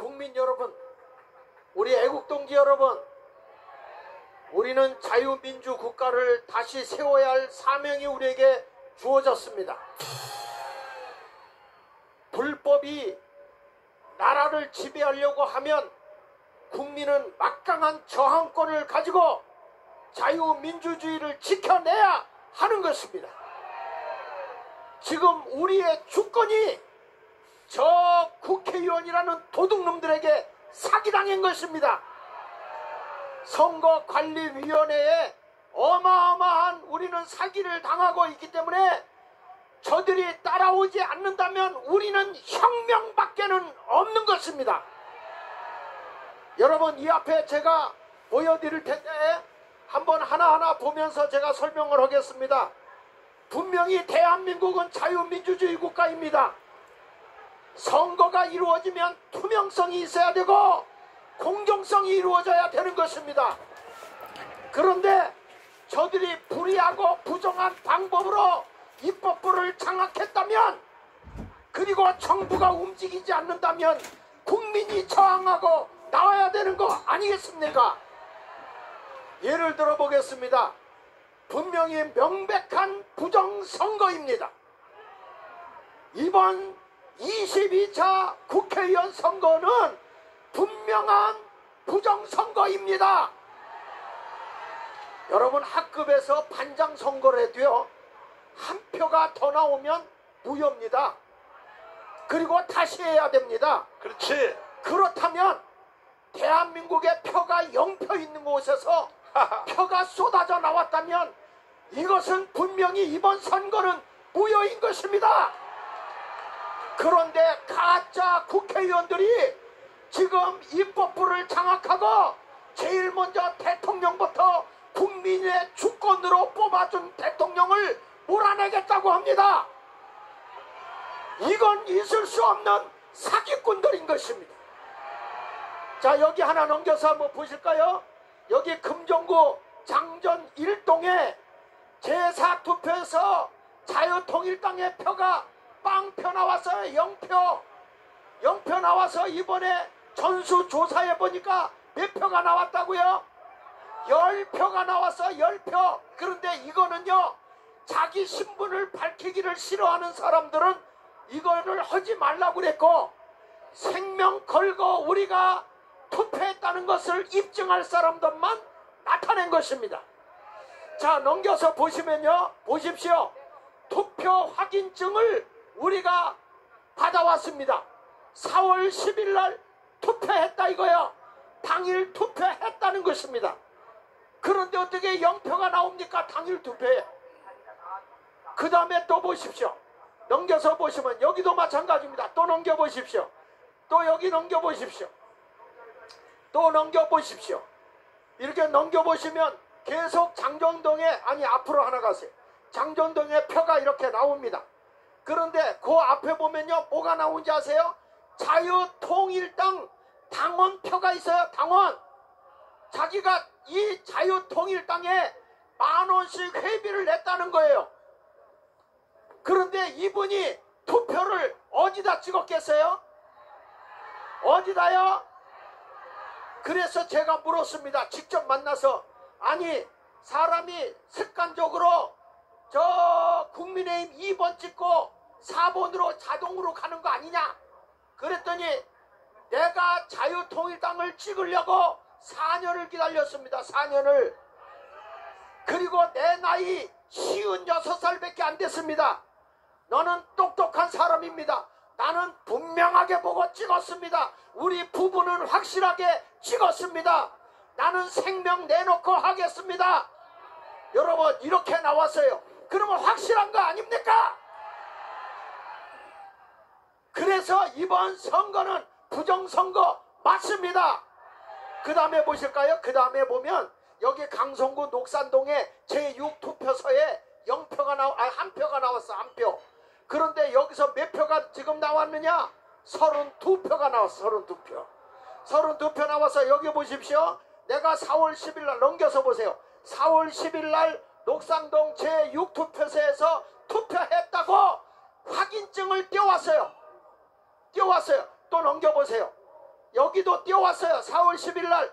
국민 여러분, 우리 애국동지 여러분, 우리는 자유민주 국가를 다시 세워야 할 사명이 우리에게 주어졌습니다. 불법이 나라를 지배하려고 하면 국민은 막강한 저항권을 가지고 자유민주주의를 지켜내야 하는 것입니다. 지금 우리의 주권이 저 국회의원이라는 도둑놈들에게 사기당한 것입니다. 선거관리위원회에 어마어마한 우리는 사기를 당하고 있기 때문에 저들이 따라오지 않는다면 우리는 혁명밖에는 없는 것입니다. 여러분, 이 앞에 제가 보여드릴 텐데 한번 하나하나 보면서 제가 설명을 하겠습니다. 분명히 대한민국은 자유민주주의 국가입니다. 선거가 이루어지면 투명성이 있어야 되고 공정성이 이루어져야 되는 것입니다. 그런데 저들이 불의하고 부정한 방법으로 입법부를 장악했다면, 그리고 정부가 움직이지 않는다면 국민이 저항하고 나와야 되는 거 아니겠습니까? 예를 들어 보겠습니다. 분명히 명백한 부정선거입니다. 이번 22차 국회의원 선거는 분명한 부정선거입니다. 여러분, 학급에서 반장 선거를 해도요, 한 표가 더 나오면 무효입니다. 그리고 다시 해야 됩니다. 그렇지. 그렇다면 대한민국에 표가 0표 있는 곳에서 표가 쏟아져 나왔다면 이것은 분명히 이번 선거는 무효인 것입니다. 그런데 가짜 국회의원들이 지금 입법부를 장악하고 제일 먼저 대통령부터 국민의 주권으로 뽑아준 대통령을 몰아내겠다고 합니다. 이건 있을 수 없는 사기꾼들인 것입니다. 자, 여기 하나 넘겨서 한번 보실까요? 여기 금정구 장전 1동에 제4투표에서 자유통일당의 표가 빵표 나왔어요. 0표. 0표 나와서 이번에 전수조사해 보니까 몇 표가 나왔다고요? 10표가 나왔어. 10표. 그런데 이거는요, 자기 신분을 밝히기를 싫어하는 사람들은 이거를 하지 말라고 그랬고, 생명 걸고 우리가 투표했다는 것을 입증할 사람들만 나타낸 것입니다. 자, 넘겨서 보시면요, 보십시오. 투표 확인증을 우리가 받아왔습니다. 4월 10일 날 투표했다 이거요. 당일 투표했다는 것입니다. 그런데 어떻게 0표가 나옵니까? 당일 투표에. 그 다음에 또 보십시오. 넘겨서 보시면 여기도 마찬가지입니다. 또 넘겨보십시오. 또 여기 넘겨보십시오. 또 넘겨보십시오. 이렇게 넘겨보시면 계속 장전동에, 아니 앞으로 하나 가세요. 장전동에 표가 이렇게 나옵니다. 그런데 그 앞에 보면요, 뭐가 나온지 아세요? 자유통일당 당원표가 있어요. 당원. 자기가 이 자유통일당에 10,000원씩 회비를 냈다는 거예요. 그런데 이분이 투표를 어디다 찍었겠어요? 어디다요? 그래서 제가 물었습니다. 직접 만나서. 아니, 사람이 습관적으로 저 국민의힘 2번 찍고 4번으로 자동으로 가는 거 아니냐? 그랬더니 내가 자유통일당을 찍으려고 4년을 기다렸습니다. 4년을. 그리고 내 나이 56살밖에 안 됐습니다. 너는 똑똑한 사람입니다. 나는 분명하게 보고 찍었습니다. 우리 부부는 확실하게 찍었습니다. 나는 생명 내놓고 하겠습니다. 여러분, 이렇게 나왔어요. 그러면 확실한 거 아닙니까? 그래서 이번 선거는 부정선거 맞습니다. 그 다음에 보실까요? 그 다음에 보면 여기 강성구 녹산동에 제6투표소에 0표가 한 표가 나왔어. 한 표. 그런데 여기서 몇 표가 지금 나왔느냐? 32표가 나왔어. 32표. 32표 나와서 여기 보십시오. 내가 4월 10일 날 넘겨서 보세요. 4월 10일 날 녹산동 제6투표소에서 투표했다고 확인증을 띄워왔어요. 띄워왔어요. 또 넘겨보세요. 여기도 띄워왔어요. 4월 10일 날.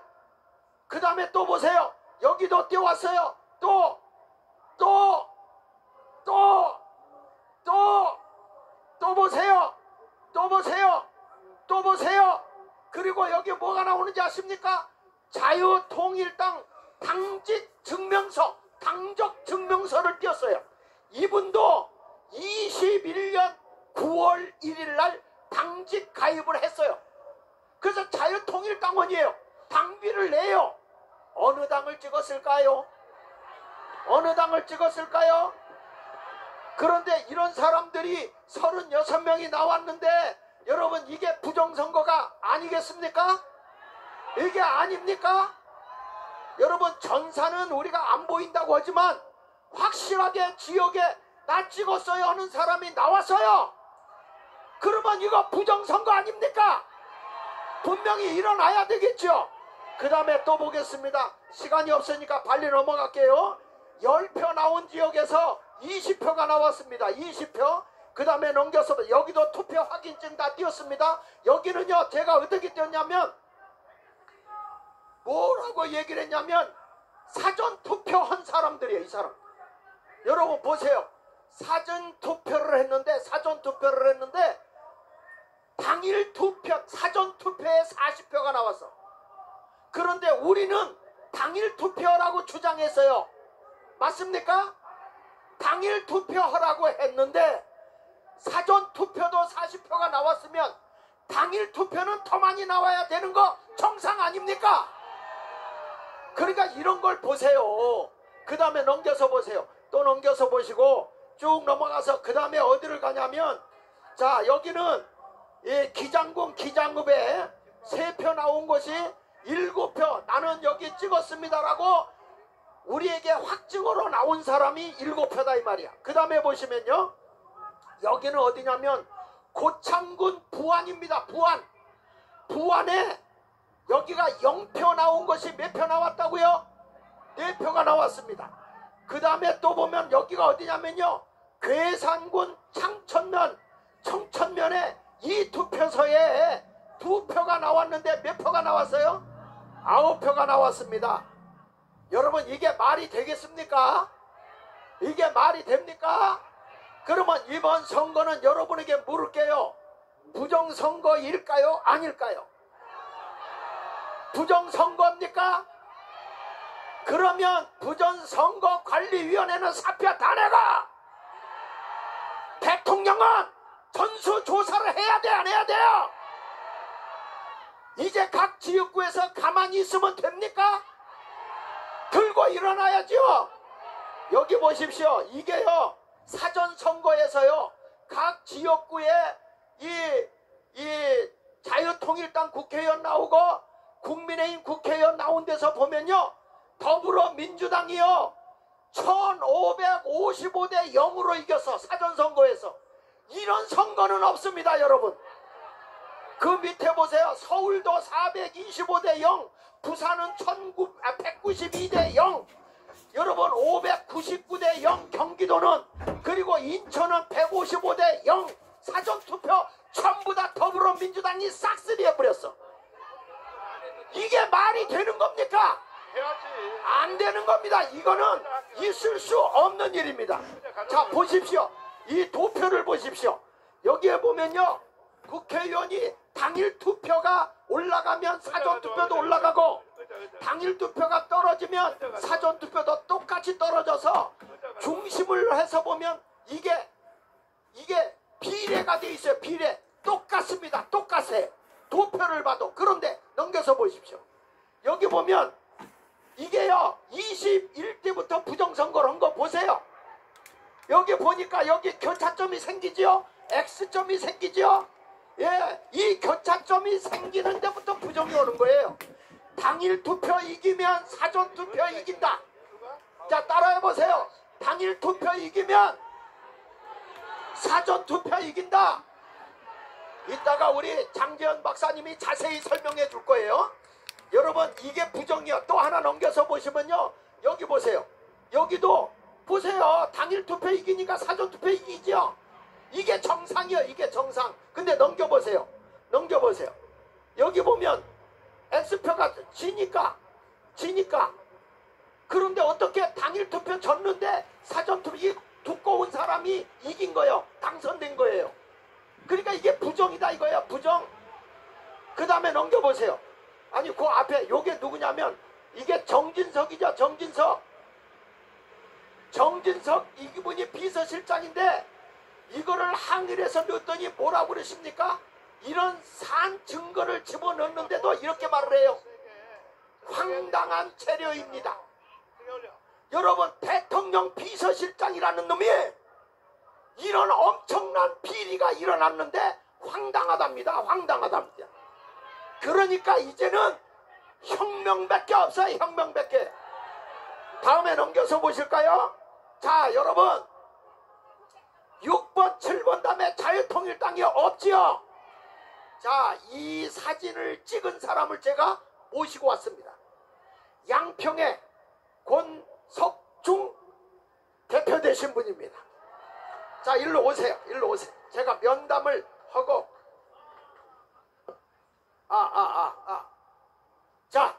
그 다음에 또 보세요. 여기도 띄워왔어요. 또 보세요. 또 보세요. 또 보세요. 그리고 여기 뭐가 나오는지 아십니까? 자유통일당 당직 증명서, 당적 증명서를 띄웠어요. 이분도 21년 9월 1일 날 당직 가입을 했어요. 그래서 자유통일당원이에요. 당비를 내요. 어느 당을 찍었을까요? 어느 당을 찍었을까요? 그런데 이런 사람들이 36명이 나왔는데 여러분, 이게 부정선거가 아니겠습니까? 이게 아닙니까? 여러분, 전사는 우리가 안 보인다고 하지만 확실하게 지역에 나 찍었어요 하는 사람이 나왔어요. 그러면 이거 부정선거 아닙니까? 분명히 일어나야 되겠죠. 그 다음에 또 보겠습니다. 시간이 없으니까 빨리 넘어갈게요. 10표 나온 지역에서 20표가 나왔습니다. 20표. 그 다음에 넘겨서 여기도 투표 확인증 다 띄었습니다. 여기는요, 제가 어떻게 띄었냐면 뭐라고 얘기를 했냐면 사전 투표한 사람들이에요. 이 사람. 여러분 보세요. 사전 투표를 했는데 당일 투표, 사전 투표에 40표가 나왔어. 그런데 우리는 당일 투표라고 주장했어요. 맞습니까? 당일 투표하라고 했는데 사전 투표도 40표가 나왔으면 당일 투표는 더 많이 나와야 되는 거 정상 아닙니까? 그러니까 이런 걸 보세요. 그 다음에 넘겨서 보세요. 또 넘겨서 보시고 쭉 넘어가서 그 다음에 어디를 가냐면, 자, 여기는 기장군 기장읍에 3표 나온 것이 7표 나는 여기 찍었습니다라고 우리에게 확증으로 나온 사람이 7표다 이 말이야. 그 다음에 보시면요, 여기는 어디냐면 고창군 부안입니다. 부안에 여기가 0표 나온 것이 몇 표 나왔다고요? 4표가 나왔습니다. 그 다음에 또 보면 여기가 어디냐면요, 괴산군 청천면에 이 투표소에 2표가 나왔는데 몇 표가 나왔어요? 9표가 나왔습니다. 여러분, 이게 말이 되겠습니까? 이게 말이 됩니까? 그러면 이번 선거는 여러분에게 물을게요. 부정선거일까요? 아닐까요? 부정선거입니까? 그러면 부정선거관리위원회는 사표 다 내고 대통령은 전수조사를 해야 돼, 안 해야 돼요? 이제 각 지역구에서 가만히 있으면 됩니까? 들고 일어나야죠. 여기 보십시오. 이게요, 사전선거에서요, 각 지역구에 이 자유통일당 국회의원 나오고 국민의힘 국회의원 나온 데서 보면요, 더불어민주당이요 1555대 0으로 이겼어. 사전선거에서. 이런 선거는 없습니다. 여러분, 그 밑에 보세요. 서울도 425대 0, 부산은 192대 0, 여러분 599대 0, 경기도는, 그리고 인천은 155대 0. 사전투표 전부 다 더불어민주당이 싹쓸이 해버렸어. 이게 말이 되는 겁니까? 해야지. 안 되는 겁니다. 이거는 있을 수 없는 일입니다. 자, 보십시오. 이 도표를 보십시오. 여기에 보면요, 국회의원이 당일 투표가 올라가면 사전 투표도 올라가고, 당일 투표가 떨어지면 사전 투표도 똑같이 떨어져서 중심을 해서 보면 이게 비례가 돼 있어요. 비례 똑같습니다. 똑같아요. 도표를 봐도. 그런데 넘겨서 보십시오. 여기 보면 이게요, 21대부터 부정선거를 한 거 보세요. 여기 보니까 여기 교차점이 생기지요? X점이 생기지요? 예, 이 교차점이 생기는 데부터 부정이 오는 거예요. 당일 투표 이기면 사전 투표 이긴다. 자, 따라해 보세요. 당일 투표 이기면 사전 투표 이긴다. 이따가 우리 장재현 박사님이 자세히 설명해 줄 거예요. 여러분, 이게 부정이요. 또 하나 넘겨서 보시면요, 여기 보세요. 여기도 보세요. 당일 투표 이기니까 사전 투표 이기죠. 이게 정상이요. 이게 정상. 근데 넘겨보세요. 여기 보면 X표가 지니까. 그런데 어떻게 당일 투표 졌는데 사전 투표 이 두꺼운 사람이 이긴 거예요. 당선된 거예요. 그러니까 이게 부정이다 이거예요. 부정. 그 다음에 넘겨보세요. 아니 그 앞에 요게 누구냐면 이게 정진석이죠. 정진석 이분이 비서실장인데 이거를 항일해서 넣었더니 뭐라고 그러십니까? 이런 산 증거를 집어넣는데도 이렇게 말을 해요. 황당한 재료입니다. 여러분 대통령 비서실장이라는 놈이 이런 엄청난 비리가 일어났는데 황당하답니다. 그러니까 이제는 혁명밖에 없어요. 혁명밖에. 다음에 넘겨서 보실까요? 자 여러분 6번 7번 다음에 자유통일당이 없지요. 자 이 사진을 찍은 사람을 제가 모시고 왔습니다. 양평의 권석중 대표 되신 분입니다. 자 일로 오세요. 제가 면담을 하고 자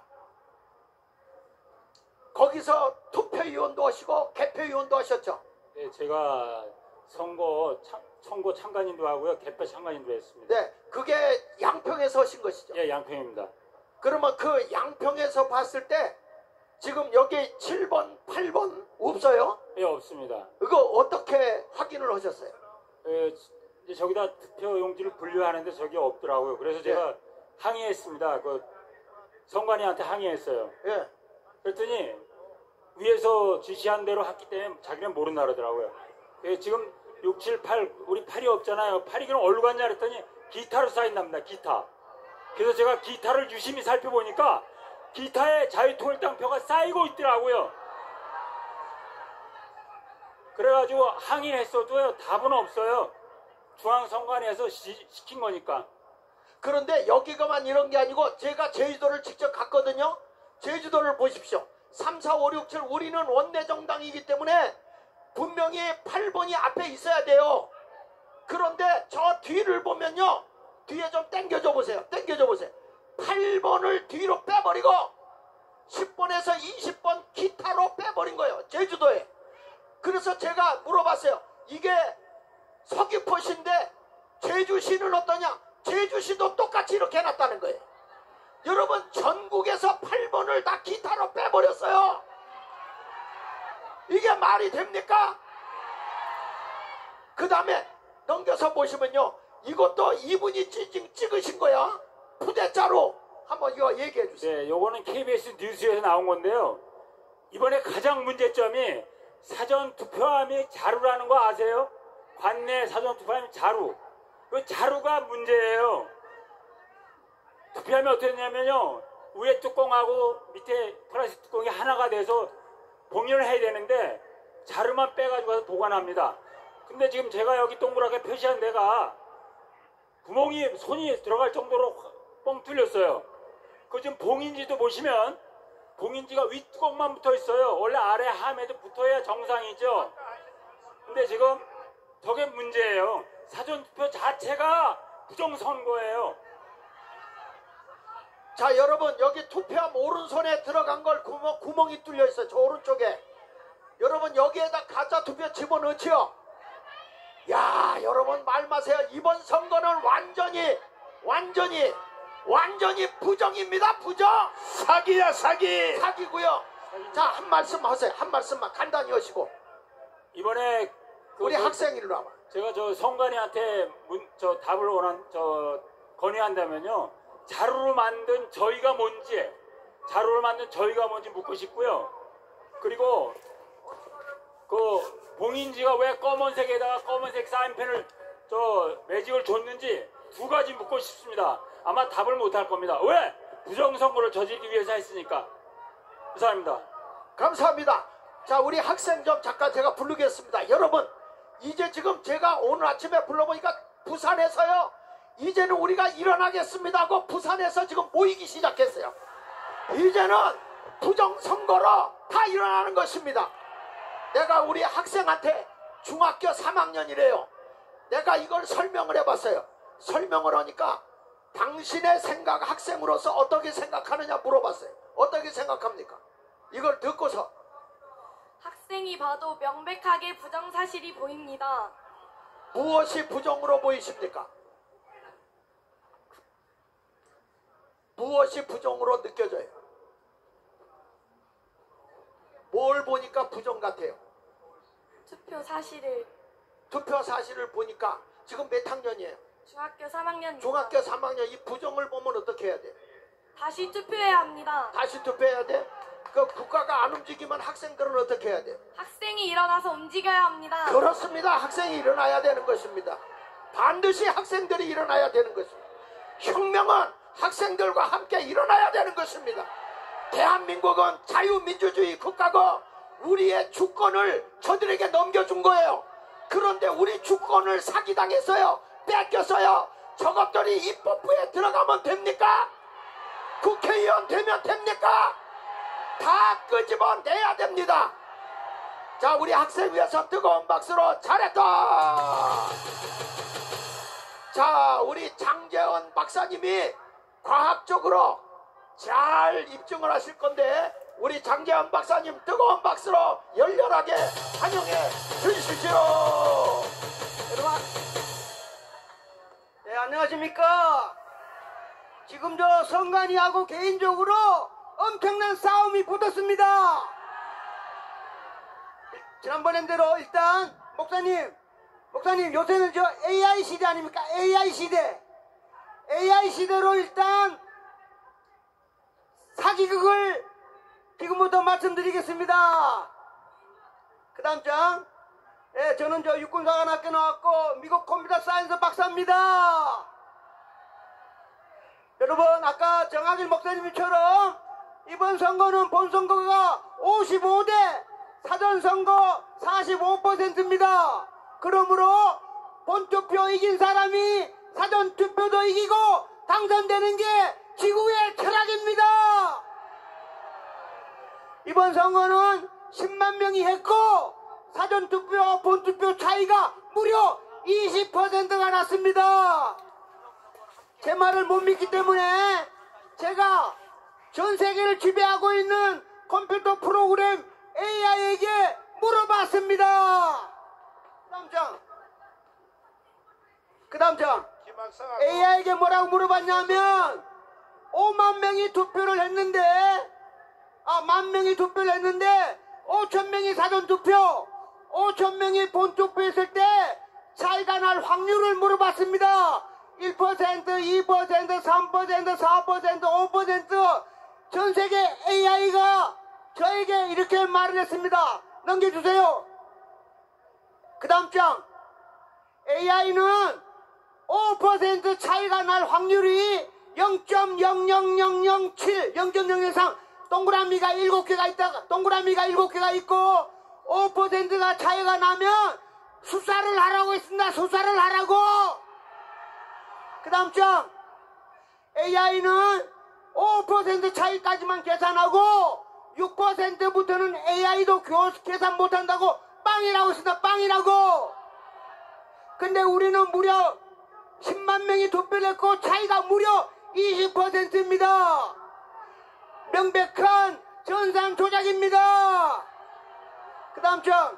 거기서 투표위원도 하시고 개표위원도 하셨죠? 네, 제가 선거 참관인도 하고요, 개표 참관인도 했습니다. 네, 그게 양평에서 하신 것이죠? 예, 양평입니다. 그러면 그 양평에서 봤을 때 지금 여기 7번, 8번 없어요? 예, 없습니다. 이거 어떻게 확인을 하셨어요? 이제 저기다 투표 용지를 분류하는데 저기 없더라고요. 그래서 제가 네. 항의했습니다. 그 선관위한테 항의했어요. 예. 그랬더니 위에서 지시한 대로 했기 때문에 자기는 모른다 그러더라고요. 지금 6, 7, 8 우리 8이 없잖아요. 8이 그럼 어디로 갔냐 그랬더니 기타로 쌓인답니다. 기타. 그래서 제가 기타를 유심히 살펴보니까 기타에 자유통일당 표가 쌓이고 있더라고요. 그래가지고 항의했어도요 답은 없어요. 중앙선관위에서 시킨 거니까. 그런데 여기가만 이런 게 아니고 제가 제주도를 직접 갔거든요. 제주도를 보십시오. 3, 4, 5, 6, 7 우리는 원내정당이기 때문에 분명히 8번이 앞에 있어야 돼요. 그런데 저 뒤를 보면요. 뒤에 좀 당겨줘 보세요. 8번을 뒤로 빼버리고 10번에서 20번 기타로 빼버린 거예요. 제주도에. 그래서 제가 물어봤어요. 이게 서귀포시인데 제주시는 어떠냐? 제주시도 똑같이 이렇게 해놨다는 거예요. 여러분 전국에서 8번을 다 기타로 빼버렸어요. 이게 말이 됩니까? 그 다음에 넘겨서 보시면요. 이것도 이분이 찍으신 거야. 푸대자로 한번 이거 얘기해 주세요. 네, 요거는 KBS 뉴스에서 나온 건데요. 이번에 가장 문제점이 사전 투표함이 자루라는 거 아세요? 관내 사전 투표함이 자루. 그 자루가 문제예요. 투표함이 어떻게 되냐면요. 위에 뚜껑하고 밑에 플라스틱 뚜껑이 하나가 돼서 봉인을 해야 되는데 자루만 빼가지고 가서 보관합니다. 근데 지금 제가 여기 동그랗게 표시한 데가 구멍이 손이 들어갈 정도로 뻥 뚫렸어요. 그 지금 봉인지도 보시면 봉인지가 윗뚜껑만 붙어 있어요. 원래 아래 함에도 붙어야 정상이죠. 근데 지금 저게 문제예요. 사전투표 자체가 부정선거예요. 자 여러분 여기 투표함 오른손에 들어간 걸 구멍이 뚫려 있어요. 저 오른쪽에. 여러분 여기에다 가짜투표 집어넣지요. 야 여러분 말 마세요. 이번 선거는 완전히 부정입니다. 부정. 사기야 사기. 사기고요. 자 한 말씀 하세요. 한 말씀만 간단히 하시고. 이번에 우리 학생 일로 와봐. 제가 저 선관위한테 답을 건의한다면요. 자루로 만든 저희가 뭔지 묻고 싶고요. 그리고 그 봉인지가 왜 검은색에다가 검은색 사인펜을 매직을 줬는지 두 가지 묻고 싶습니다. 아마 답을 못할 겁니다. 왜? 부정선거를 저지르기 위해서 했으니까. 감사합니다. 감사합니다. 자 우리 학생 좀 잠깐 제가 부르겠습니다. 여러분 이제 지금 제가 오늘 아침에 불러보니까 부산에서요. 이제는 우리가 일어나겠습니다 하고 부산에서 지금 모이기 시작했어요. 이제는 부정선거로 다 일어나는 것입니다. 내가 우리 학생한테 중학교 3학년이래요. 내가 이걸 설명을 해봤어요. 설명을 하니까 당신의 생각, 학생으로서 어떻게 생각하느냐 물어봤어요. 어떻게 생각합니까? 이걸 듣고서 학생이 봐도 명백하게 부정사실이 보입니다. 무엇이 부정으로 보이십니까? 무엇이 부정으로 느껴져요? 뭘 보니까 부정 같아요? 투표 사실을. 투표 사실을 보니까 지금 몇 학년이에요? 중학교 3학년. 중학교 3학년. 이 부정을 보면 어떻게 해야 돼? 다시 투표해야 합니다. 다시 투표해야 돼? 그 국가가 안 움직이면 학생들은 어떻게 해야 돼? 학생이 일어나서 움직여야 합니다. 그렇습니다. 학생이 일어나야 되는 것입니다. 반드시 학생들이 일어나야 되는 것입니다. 혁명은 학생들과 함께 일어나야 되는 것입니다. 대한민국은 자유민주주의 국가고 우리의 주권을 저들에게 넘겨준 거예요. 그런데 우리 주권을 사기당했어요. 뺏겼어요. 저것들이 입법부에 들어가면 됩니까? 국회의원 되면 됩니까? 다 끄집어내야 됩니다. 자, 우리 학생 위해서 뜨거운 박수로 잘했다. 자, 우리 장재원 박사님이 과학적으로 잘 입증을 하실 건데 우리 장재원 박사님 뜨거운 박수로 열렬하게 환영해 주시죠. 여러분, 네, 안녕하십니까. 지금 저 성관이하고 개인적으로 엄청난 싸움이 붙었습니다. 지난번엔 대로 일단 목사님 요새는 저 AI 시대 아닙니까? AI 시대로 일단 사기극을 지금부터 말씀드리겠습니다. 그 다음 장, 예, 저는 저 육군사관학교 나왔고 미국 컴퓨터 사이언스 박사입니다. 여러분, 아까 정학일 목사님처럼 이번 선거는 본선거가 55대 사전선거 45%입니다. 그러므로 본투표 이긴 사람이 사전투표도 이기고 당선되는 게 지구의 철학입니다. 이번 선거는 10만 명이 했고 사전투표와 본투표 차이가 무려 20%가 났습니다. 제 말을 못 믿기 때문에 제가 전 세계를 지배하고 있는 컴퓨터 프로그램 AI에게 물어봤습니다. 그 다음 장 AI에게 뭐라고 물어봤냐면 5만 명이 투표를 했는데 5,000명이 사전투표 5,000명이 본투표했을 때 차이가 날 확률을 물어봤습니다. 1%, 2%, 3%, 4%, 5% 전세계 AI가 저에게 이렇게 말을 했습니다. 넘겨주세요. 그 다음 장 AI는 5% 차이가 날 확률이 0.00007 0.003 동그라미가 7개가 있고 5%가 차이가 나면 수사를 하라고 했습니다. 수사를 하라고. 그 다음 장 AI는 5% 차이까지만 계산하고 6%부터는 AI도 계산 못한다고 빵이라고 했습니다. 빵이라고. 근데 우리는 무려 10만 명이 투표를 했고 차이가 무려 20%입니다. 명백한 전산 조작입니다. 그 다음 장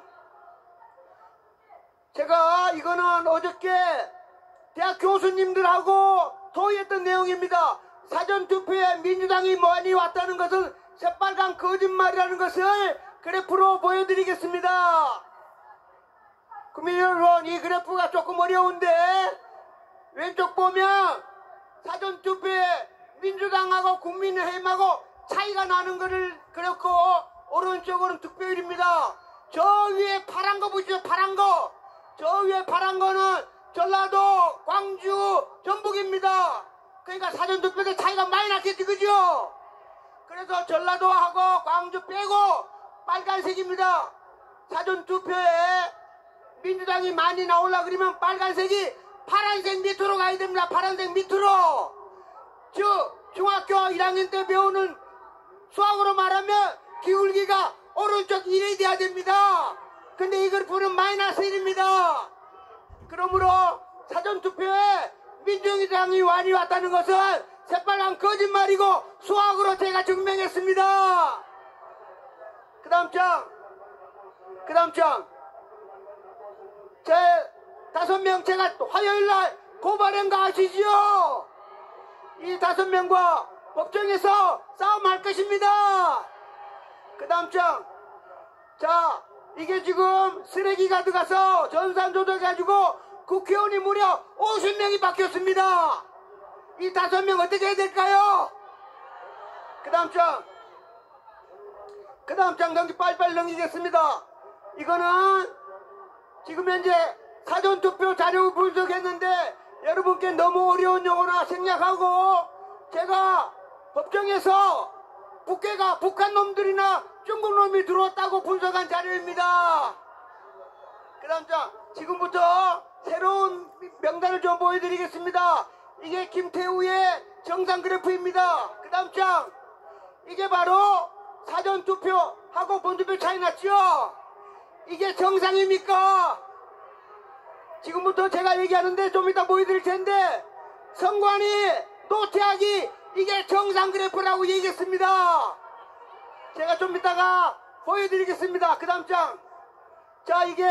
제가 이거는 어저께 대학 교수님들하고 토의했던 내용입니다. 사전투표에 민주당이 많이 왔다는 것은 새빨간 거짓말이라는 것을 그래프로 보여드리겠습니다. 국민 여러분, 이 그래프가 조금 어려운데 왼쪽 보면 사전투표에 민주당하고 국민의힘하고 차이가 나는 것을 그렸고 오른쪽으로는 득표율입니다. 저 위에 파란 거 보시죠. 파란 거. 저 위에 파란 거는 전라도, 광주, 전북입니다. 그러니까 사전투표 때 차이가 많이 났겠지, 그죠? 그래서 전라도하고 광주 빼고 빨간색입니다. 사전투표에 민주당이 많이 나오려고 그러면 빨간색이 파란색 밑으로 가야 됩니다. 파란색 밑으로. 중학교 1학년 때 배우는 수학으로 말하면 기울기가 오른쪽 1이 돼야 됩니다. 근데 이 그래프는 마이너스 1입니다. 그러므로 사전투표에 민주당이 완이 왔다는 것은 새빨간 거짓말이고 수학으로 제가 증명했습니다. 그 다음 장. 제 5명 제가 화요일날 고발한 거 아시죠? 이 5명과 법정에서 싸움할 것입니다. 그 다음 장. 자, 이게 지금 쓰레기가 들어가서 전산조작해가지고 국회의원이 무려 50명이 바뀌었습니다. 이 5명 어떻게 해야 될까요? 그 다음 장 넘기 빨리빨리 넘기겠습니다. 이거는 지금 현재 사전투표 자료 분석했는데 여러분께 너무 어려운 용어나 생략하고 제가 법정에서 북한 놈들이나 중국 놈이 들어왔다고 분석한 자료입니다. 그 다음 장, 지금부터 새로운 명단을 좀 보여드리겠습니다. 이게 김태우의 정상 그래프입니다. 그 다음 장, 이게 바로 사전투표하고 본투표 차이 났죠? 이게 정상입니까? 지금부터 제가 얘기하는데 좀 이따 보여드릴 텐데 선관위 노태악이 이게 정상 그래프라고 얘기했습니다. 제가 좀 이따가 보여드리겠습니다. 그 다음 장. 자, 이게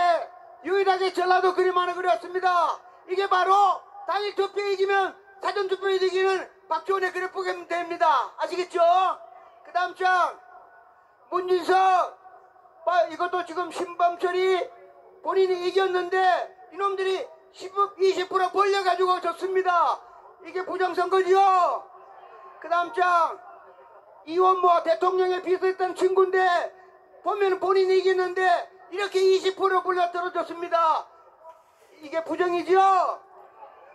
유일하게 전라도 그림 하나 그렸습니다. 이게 바로 당일 투표에 이기면 사전투표에 이기는 박지원의 그래프가 됩니다. 아시겠죠? 그 다음 장. 문진석. 이것도 지금 신범철이 본인이 이겼는데 이놈들이 20% 벌려가지고 졌습니다. 이게 부정선거지요. 그 다음 장. 이원모 대통령에 비슷했던 친구인데 보면 본인이 이겼는데 이렇게 20% 불려 떨어졌습니다. 이게 부정이지요.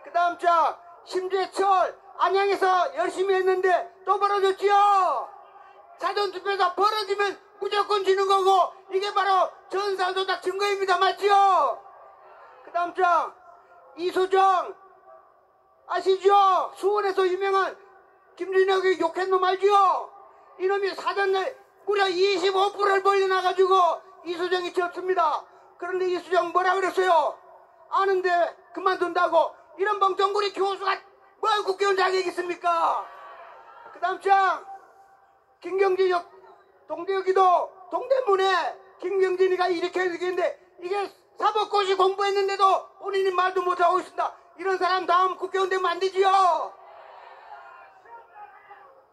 그 다음 장. 심재철 안양에서 열심히 했는데 또 벌어졌지요. 사전투표에서 벌어지면 무조건 지는 거고 이게 바로 전산조작 증거입니다. 맞죠? 그 다음 장. 이수정 아시죠? 수원에서 유명한 김준혁이 욕한 놈 알죠? 이놈이 사전에 무려 25%를 벌려놔가지고 이수정이 졌습니다. 그런데 이수정 뭐라 그랬어요? 아는데 그만둔다고. 이런 멍청구리 교수가 뭘 국회의원 자격이 있습니까? 그 다음 장. 김경진 동대여기도 동대문에 김경진이가 이렇게 얘기했는데 이게 사법고시 공부했는데도 본인이 말도 못하고 있습니다. 이런 사람 다음 국회의원 되면 안 되지요.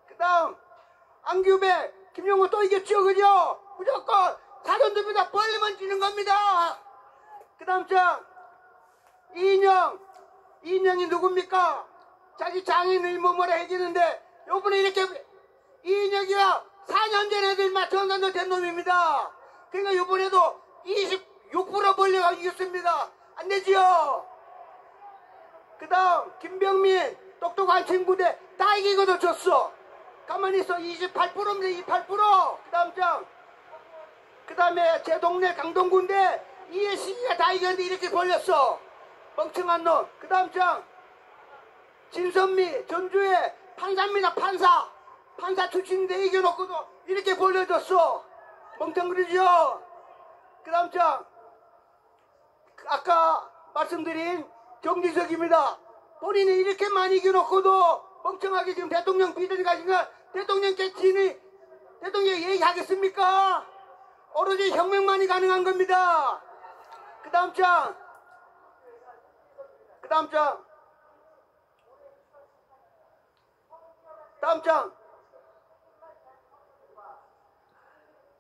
그 다음 안규배 김용호 또 이겼죠. 그죠? 무조건 사전투표다 벌리면 지는 겁니다. 그 다음 장. 이인영이 누굽니까? 자기 장인을 뭐라 해주는데 요번에 이렇게 이인영이가 4년 전에 애들만 전산도 된 놈입니다. 그러니까 요번에도 26% 벌려가 이겼습니다. 안 되지요? 그 다음 김병민 똑똑한 친구인데 다 이기고도 졌어. 가만히 있어. 28%입니다. 28%. 그 다음 장. 그 다음에 제 동네 강동구인데 이해식이가 다 이겼는데 이렇게 벌렸어. 멍청한 놈. 그 다음 장. 진선미 전주에 판사입니다. 판사 출신인데 이겨놓고도 이렇게 벌려졌어. 멍청그러죠. 그 다음 장. 아까 말씀드린 정지석입니다. 본인이 이렇게 많이 이겨놓고도 멍청하게 지금 대통령 비전이 가시니까 대통령께 대통령 얘기하겠습니까? 오로지 혁명만이 가능한 겁니다. 그 다음 장.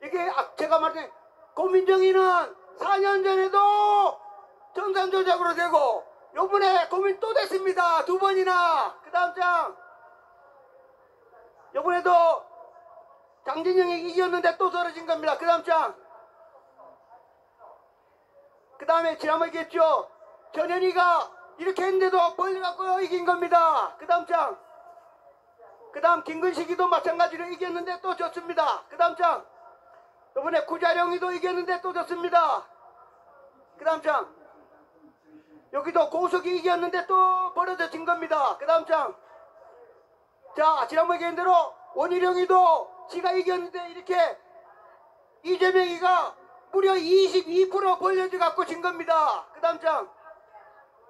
이게 제가 말한 고민정의는 4년 전에도 정상조작으로 되고 요번에 고민 또 됐습니다. 2번이나. 그 다음 장. 요번에도 장진영이 이겼는데 또 떨어진 겁니다. 그 다음 장. 그 다음에 지난번에 얘기했죠. 전현희가 이렇게 했는데도 벌려갖고 이긴 겁니다. 그 다음 장. 그 다음 김근식이도 마찬가지로 이겼는데 또 졌습니다. 그 다음 장. 이번에 구자령이도 이겼는데 또 졌습니다. 그 다음 장. 여기도 고석이 이겼는데 또 벌어진 겁니다. 그 다음 장. 자, 지난번에 얘기한 대로 원희룡이도 지가 이겼는데 이렇게 이재명이가 무려 22% 벌려져 갖고 진 겁니다. 그 다음 장.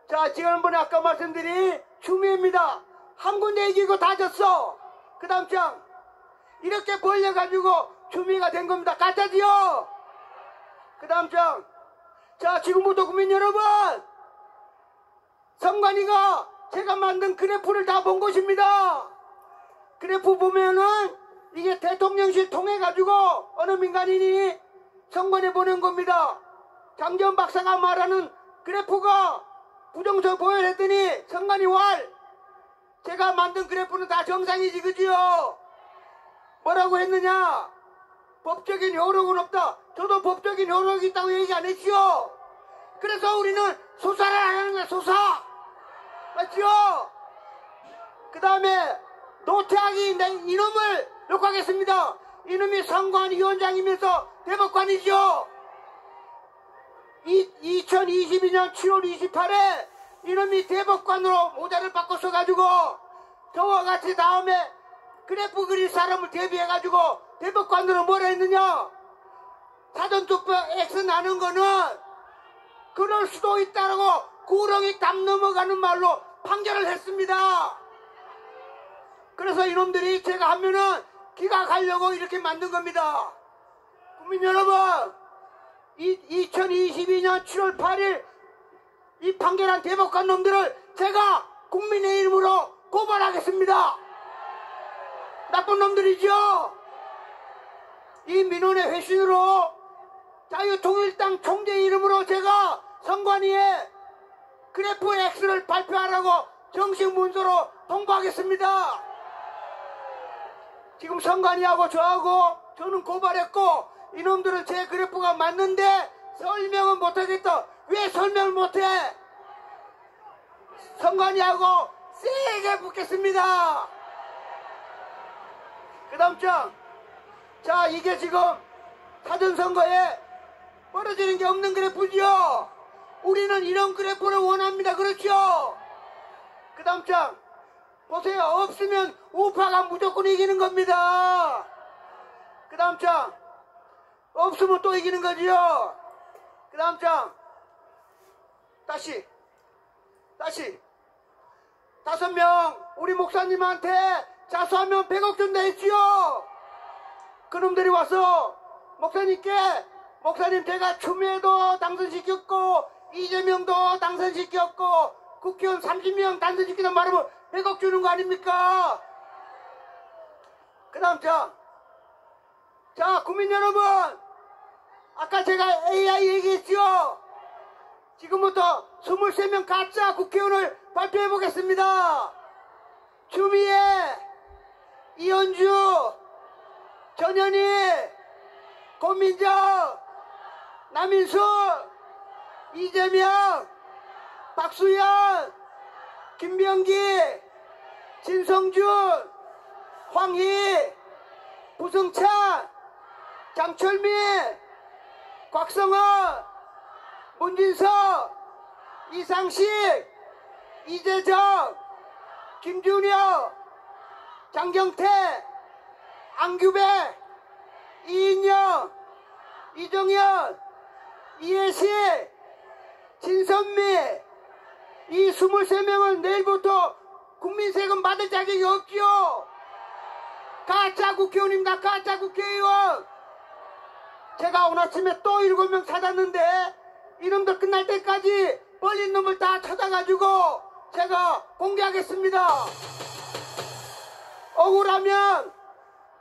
자, 지난번에 아까 말씀드린 추미애입니다. 한 군데 이기고 다 졌어. 그 다음 장. 이렇게 벌려가지고 추미애가 된 겁니다. 가짜지요? 그 다음 장. 자, 지금부터 국민 여러분, 선관위가 제가 만든 그래프를 다 본 것입니다. 그래프 보면은 이게 대통령실 통해가지고 어느 민간인이 선관위에 보낸 겁니다. 장재원 박사가 말하는 그래프가 부정선 보여냈더니 선관위 왈, 제가 만든 그래프는 다 정상이지, 그지요? 뭐라고 했느냐? 법적인 효력은 없다. 저도 법적인 효력이 있다고 얘기 안 했지요? 그래서 우리는 수사를 안 하는 거야, 수사! 맞죠? 그 다음에 노태악이 이놈을 욕하겠습니다. 이놈이 선관위원장이면서 대법관이죠. 2022년 7월 28일 이놈이 대법관으로 모자를 바꿔서가지고 저와 같이 다음에 그래프 그릴 사람을 대비해가지고 대법관으로 뭐라 했느냐? 사전투표 X 나는 거는 그럴 수도 있다라고 구렁이 담 넘어가는 말로 판결을 했습니다. 그래서 이놈들이 제가 하면은 기각하려고 이렇게 만든 겁니다. 국민 여러분, 2022년 7월 8일 이 판결한 대법관 놈들을 제가 국민의 이름으로 고발하겠습니다. 나쁜 놈들이죠. 이 민원의 회신으로 자유통일당 총재 이름으로 제가 선관위에 그래프 X를 발표하라고 정식 문서로 통보하겠습니다. 지금 선관위하고 저하고 저는 고발했고 이놈들은 제 그래프가 맞는데 설명은 못하겠다. 왜 설명을 못해? 선관위하고 세게 붙겠습니다. 그 다음 장. 자, 이게 지금 사전선거에 벌어지는 게 없는 그래프지요. 우리는 이런 그래프를 원합니다. 그렇죠? 그 다음 장. 보세요. 없으면 우파가 무조건 이기는 겁니다. 그 다음 장. 없으면 또 이기는 거지요. 그 다음 장. 다시 5명 우리 목사님한테 자수하면 100억 준다 했지요. 그놈들이 와서 목사님께, 목사님 제가 추미애도 당선시켰고 이재명도 당선시켰고 국회의원 30명 당선시키다 말하면 100억 주는 거 아닙니까? 그 다음 자, 국민 여러분, 아까 제가 AI 얘기했죠. 지금부터 23명 가짜 국회의원을 발표해 보겠습니다. 추미애, 이현주, 전현희, 고민정, 남인수, 이재명, 박수현, 김병기, 진성준, 황희, 부승찬, 장철민, 곽성원, 문진석, 이상식, 이재정, 김준혁, 장경태, 안규배, 이인영, 이정현, 이혜시, 진선미, 이 23명은 내일부터 국민 세금 받을 자격이 없지요. 가짜 국회의원입니다. 가짜 국회의원. 제가 오늘 아침에 또 7명 찾았는데 이놈들 끝날 때까지 벌린 놈을 다 찾아가지고 제가 공개하겠습니다. 억울하면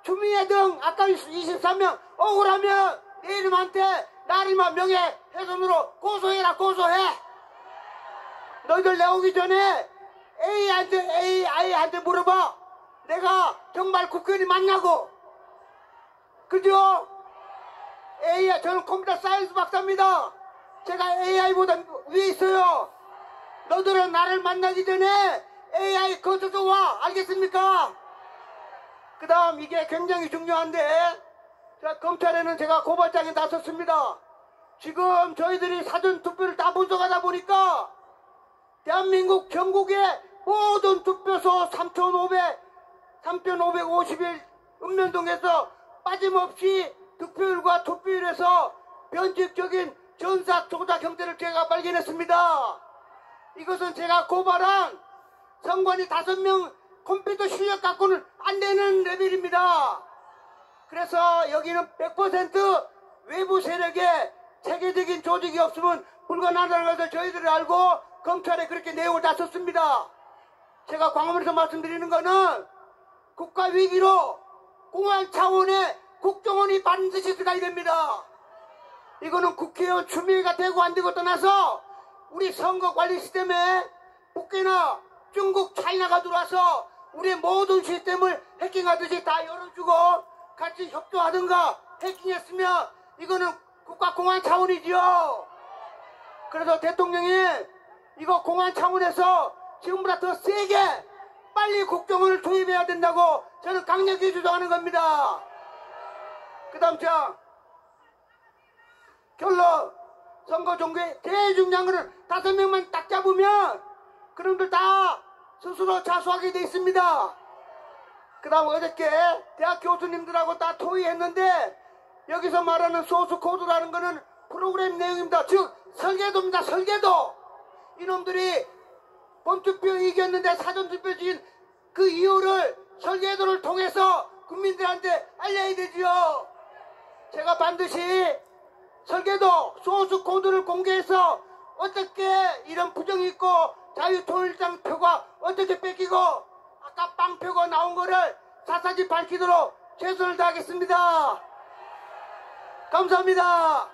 추미애 등 아까 23명 억울하면 내 이름한테 나리마 명예훼손으로 고소해라. 고소해. 너희들 내오기 전에 AI한테 물어봐. 내가 정말 국회의원이 맞냐고. 그죠? AI, 저는 컴퓨터 사이언스 박사입니다. 제가 AI보다 위에 있어요. 너들은 나를 만나기 전에 AI 거쳐서 와. 알겠습니까? 그 다음 이게 굉장히 중요한데, 자, 검찰에는 제가 고발장에 나섰습니다. 지금 저희들이 사전투표를 다 분석하다 보니까 대한민국 전국의 모든 투표소 3,551 읍면동에서 빠짐없이 득표율과 투표율에서 변칙적인 전사 조작 형태를 제가 발견했습니다. 이것은 제가 고발한 선관위 5명 컴퓨터 실력 갖고는 안 되는 레벨입니다. 그래서 여기는 100% 외부 세력의 체계적인 조직이 없으면 불가능하다는 것을 저희들이 알고 검찰에 그렇게 내용을 다 썼습니다. 제가 광화문에서 말씀드리는 거는 국가 위기로 공안 차원의 국정원이 반드시 들어가야 됩니다. 이거는 국회의원 추미애가 되고 안 되고 떠나서 우리 선거 관리 시스템에 북한이나 중국, 차이나가 들어와서 우리의 모든 시스템을 해킹하듯이 다 열어주고 같이 협조하든가 해킹했으면 이거는 국가 공안 차원이지요. 그래서 대통령이 이거 공안 차원에서 지금보다 더 세게 빨리 국정원을 투입해야 된다고 저는 강력히 주장하는 겁니다. 그 다음 장 결론 선거 종교의 제일 중요한 거는 5명만 딱 잡으면 그놈들 다 스스로 자수하게 돼 있습니다. 그 다음 어저께 대학 교수님들하고 다 토의했는데 여기서 말하는 소스 코드라는 거는 프로그램 내용입니다. 즉 설계도입니다. 설계도. 이놈들이 본투표 이겼는데 사전투표 지은 그 이유를 설계도를 통해서 국민들한테 알려야 되지요. 제가 반드시 설계도 소스 코드를 공개해서 어떻게 이런 부정이 있고 자유통일당 표가 어떻게 뺏기고 아까 빵표가 나온 거를 사사지 밝히도록 최선을 다하겠습니다. 감사합니다.